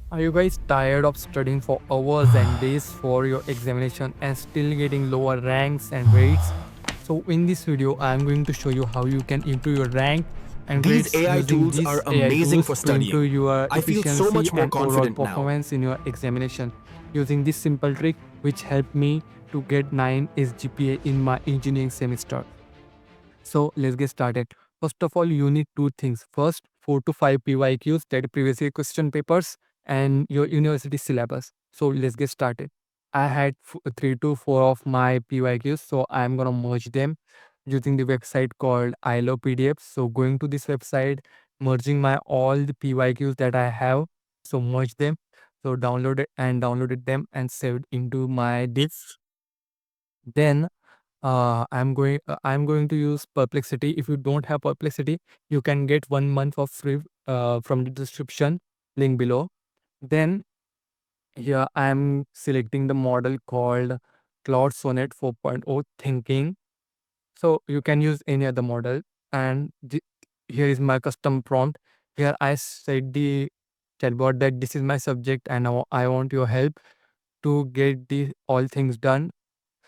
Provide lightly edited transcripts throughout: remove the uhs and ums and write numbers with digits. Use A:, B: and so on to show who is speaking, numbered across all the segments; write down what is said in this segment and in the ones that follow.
A: Are you guys tired of studying for hours and days for your examination and still getting lower ranks and grades? So in this video, I'm going to show you how you can improve your rank and
B: These
A: grades
B: AI
A: using
B: tools are
A: these AI
B: amazing
A: tools
B: for
A: to
B: studying.
A: improve your
B: I feel so
A: efficiency
B: much more
A: and overall
B: confident now.
A: performance in your examination using this simple trick which helped me to get 9 SGPA in my engineering semester. So let's get started. First of all, you need two things. First, 4 to 5 PYQs, that are previous year question papers, and your university syllabus. So let's get started. I had 3 to 4 of my PYQs, so I'm gonna merge them using the website called I love PDFs. So going to this website, merging my all the PYQs that I have. So merge them. So downloaded them and saved into my disk. Then I'm going to use Perplexity. If you don't have Perplexity, you can get 1 month of free from the description link below. Then here I'm selecting the model called Claude Sonnet 4.0 Thinking. So you can use any other model. And here is my custom prompt. Here I said the chatbot that this is my subject and I want your help to get the all things done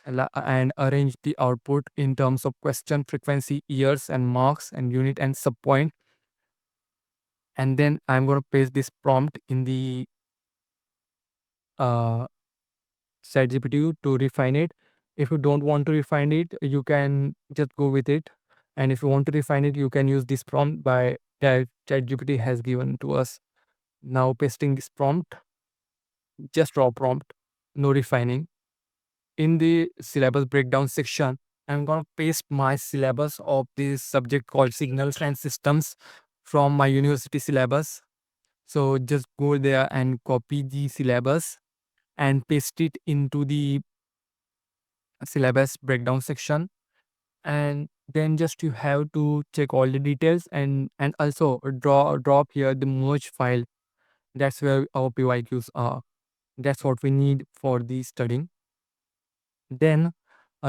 A: and arrange the output in terms of question frequency, years and marks and unit and subpoint. And then I'm going to paste this prompt in the uh, ChatGPT to refine it. If you don't want to refine it, you can just go with it. And if you want to refine it, you can use this prompt by that ChatGPT has given to us. Now pasting this prompt, just raw prompt, no refining. In the syllabus breakdown section, I'm going to paste my syllabus of this subject called Signals and Systems from my university syllabus. So just go there and copy the syllabus and paste it into the syllabus breakdown section. And then just you have to check all the details and also drop here the merge file. That's where our PYQs are. That's what we need for the studying. Then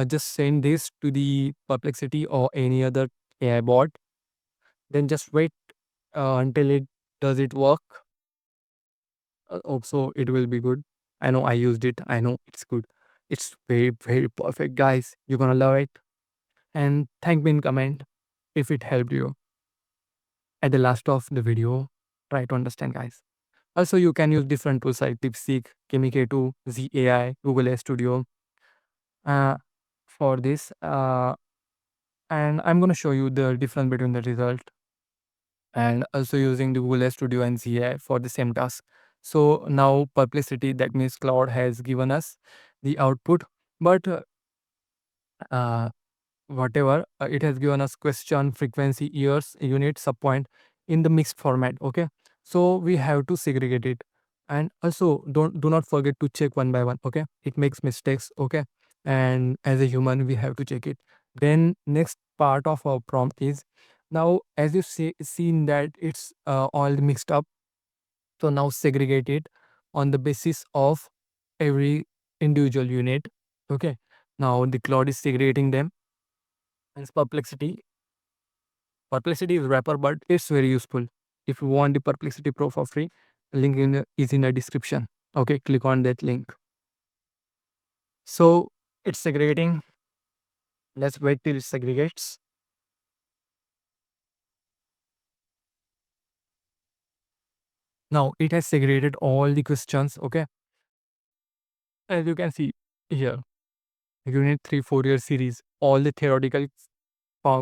A: just send this to the Perplexity or any other AI bot. Then just wait until it does it work. Also, it will be good. I know I used it. I know it's good. It's very, very perfect, guys. You're gonna love it. And thank me in comment if it helped you. At the last of the video, try to understand, guys. Also, you can use different tools like DeepSeek, Kimi 2, ZAI, Google A Studio uh, for this. And I'm gonna show you the difference between the result and also using the Google Studio and ZI for the same task. So now Perplexity, that means Cloud, has given us the output, but uh, whatever it has given us question, frequency, years, unit, subpoint in the mixed format. Okay, so we have to segregate it, and also do not forget to check one by one. Okay, it makes mistakes. Okay, and as a human, we have to check it. Then next part of our prompt is now as you see seen that it's all mixed up. So now segregate it on the basis of every individual unit. Okay, now the cloud is segregating them. And Perplexity is wrapper, but it's very useful. If you want the Perplexity Pro for free, link is in the description. Okay, click on that link. So it's segregating. Let's wait till it segregates. Now it has segregated all the questions. Okay, as you can see here, Unit 3 4-year series, all the theoretical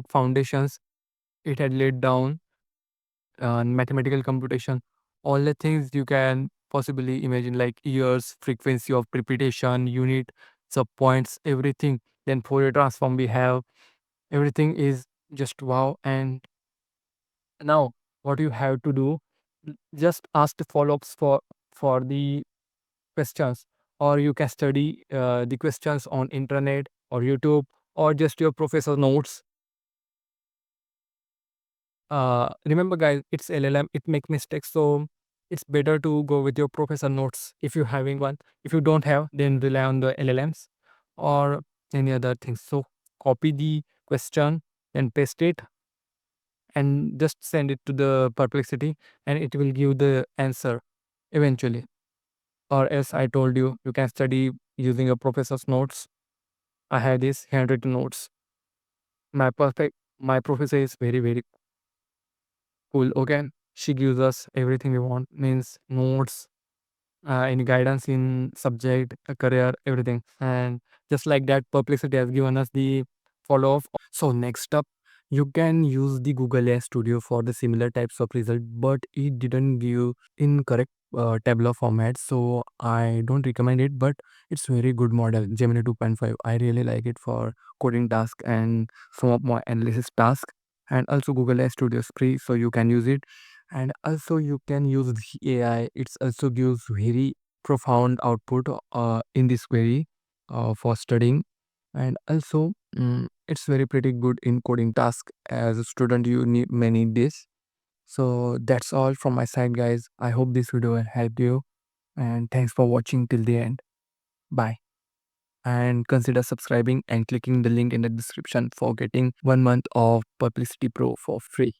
A: foundations it had laid down, mathematical computation, all the things you can possibly imagine, like years, frequency of repetition, unit, subpoints, everything. Then Fourier transform we have, everything is just wow. And now what you have to do, just ask the follow-ups for the questions, or you can study the questions on internet or YouTube or just your professor notes. Remember guys, it's LLM, it make mistakes, so it's better to go with your professor notes if you're having one. If you don't have, then rely on the LLMs or any other things. So copy the question and paste it and just send it to the Perplexity and it will give the answer. eventually. Or else I told you, you can study using your professor's notes. I had this handwritten notes. My professor is very, very cool. Okay. She gives us everything we want, means notes, any guidance in subject, career, everything. And just like that, Perplexity has given us the follow up. So next up, you can use the Google AI Studio for the similar types of result, but it didn't give in correct tabular format. So I don't recommend it, but it's very good model, Gemini 2.5. I really like it for coding task and some of my analysis task. And also Google AI Studio is free, so you can use it. And also you can use the AI. It's also gives very profound output in this query for studying. And also it's very pretty good in coding task. As a student you need many this. So that's all from my side, guys. I hope this video will help you, and thanks for watching till the end. Bye. And consider subscribing and clicking the link in the description for getting 1 month of Publicity Pro for free.